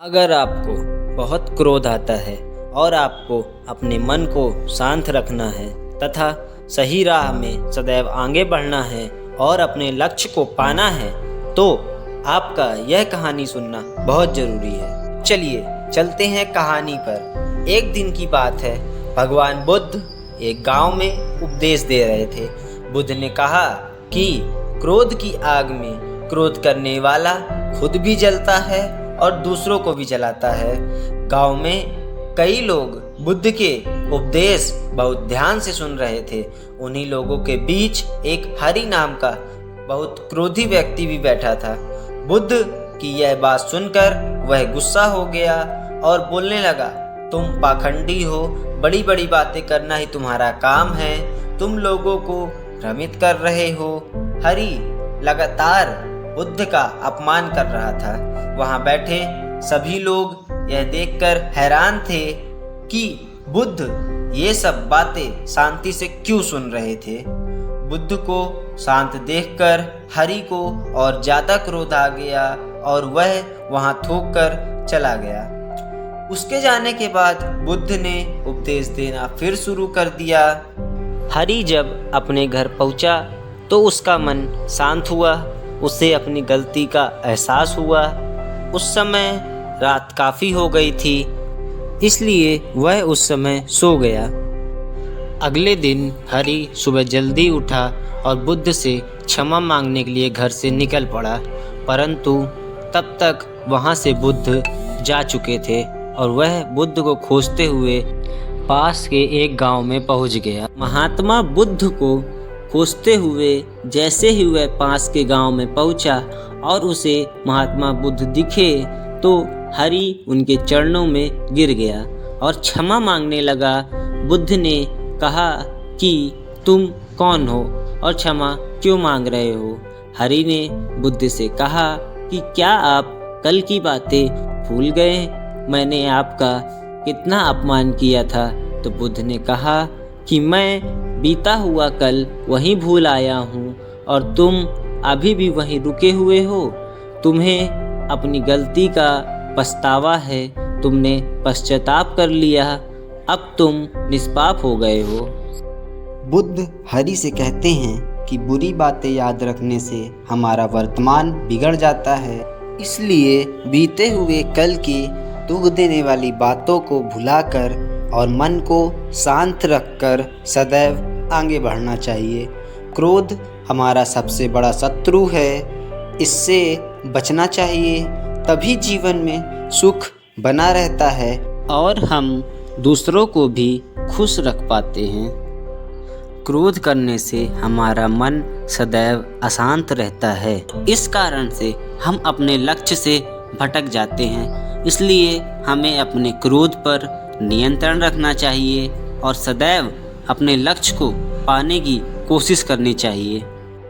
अगर आपको बहुत क्रोध आता है और आपको अपने मन को शांत रखना है तथा सही राह में सदैव आगे बढ़ना है और अपने लक्ष्य को पाना है तो आपका यह कहानी सुनना बहुत ज़रूरी है। चलिए चलते हैं कहानी पर। एक दिन की बात है, भगवान बुद्ध एक गांव में उपदेश दे रहे थे। बुद्ध ने कहा कि क्रोध की आग में क्रोध करने वाला खुद भी जलता है और दूसरों को भी जलाता है। गांव में कई लोग बुद्ध के उपदेश बहुत ध्यान से सुन रहे थे। उन्हीं लोगों के बीच एक हरि नाम का बहुत क्रोधी व्यक्ति भी बैठा था। बुद्ध की यह बात सुनकर वह गुस्सा हो गया और बोलने लगा, तुम पाखंडी हो, बड़ी बड़ी बातें करना ही तुम्हारा काम है, तुम लोगों को भ्रमित कर रहे हो। हरि लगातार बुद्ध का अपमान कर रहा था। वहाँ बैठे सभी लोग यह देखकर हैरान थे कि बुद्ध ये सब बातें शांति से क्यों सुन रहे थे। बुद्ध को शांत देखकर हरि को और ज़्यादा क्रोध आ गया और वह वहाँ थूक कर चला गया। उसके जाने के बाद बुद्ध ने उपदेश देना फिर शुरू कर दिया। हरि जब अपने घर पहुँचा तो उसका मन शांत हुआ। उसे अपनी गलती का एहसास हुआ। उस समय रात काफ़ी हो गई थी, इसलिए वह उस समय सो गया। अगले दिन हरि सुबह जल्दी उठा और बुद्ध से क्षमा मांगने के लिए घर से निकल पड़ा, परंतु तब तक वहाँ से बुद्ध जा चुके थे और वह बुद्ध को खोजते हुए पास के एक गांव में पहुँच गया। महात्मा बुद्ध को खोजते हुए जैसे ही वह पास के गांव में पहुंचा और उसे महात्मा बुद्ध दिखे तो हरि उनके चरणों में गिर गया और क्षमा मांगने लगा। बुद्ध ने कहा कि तुम कौन हो और क्षमा क्यों मांग रहे हो। हरि ने बुद्ध से कहा कि क्या आप कल की बातें भूल गए, मैंने आपका कितना अपमान किया था। तो बुद्ध ने कहा कि मैं बीता हुआ कल वहीं भूल आया हूँ और तुम अभी भी वहीं रुके हुए हो। तुम्हें अपनी गलती का पछतावा है, तुमने पश्चाताप कर लिया, अब तुम निष्पाप हो गए हो। बुद्ध हरि से कहते हैं कि बुरी बातें याद रखने से हमारा वर्तमान बिगड़ जाता है, इसलिए बीते हुए कल की दुख देने वाली बातों को भुलाकर और मन को शांत रखकर सदैव आगे बढ़ना चाहिए। क्रोध हमारा सबसे बड़ा शत्रु है, इससे बचना चाहिए, तभी जीवन में सुख बना रहता है और हम दूसरों को भी खुश रख पाते हैं। क्रोध करने से हमारा मन सदैव अशांत रहता है, इस कारण से हम अपने लक्ष्य से भटक जाते हैं। इसलिए हमें अपने क्रोध पर नियंत्रण रखना चाहिए और सदैव अपने लक्ष्य को पाने की कोशिश करनी चाहिए।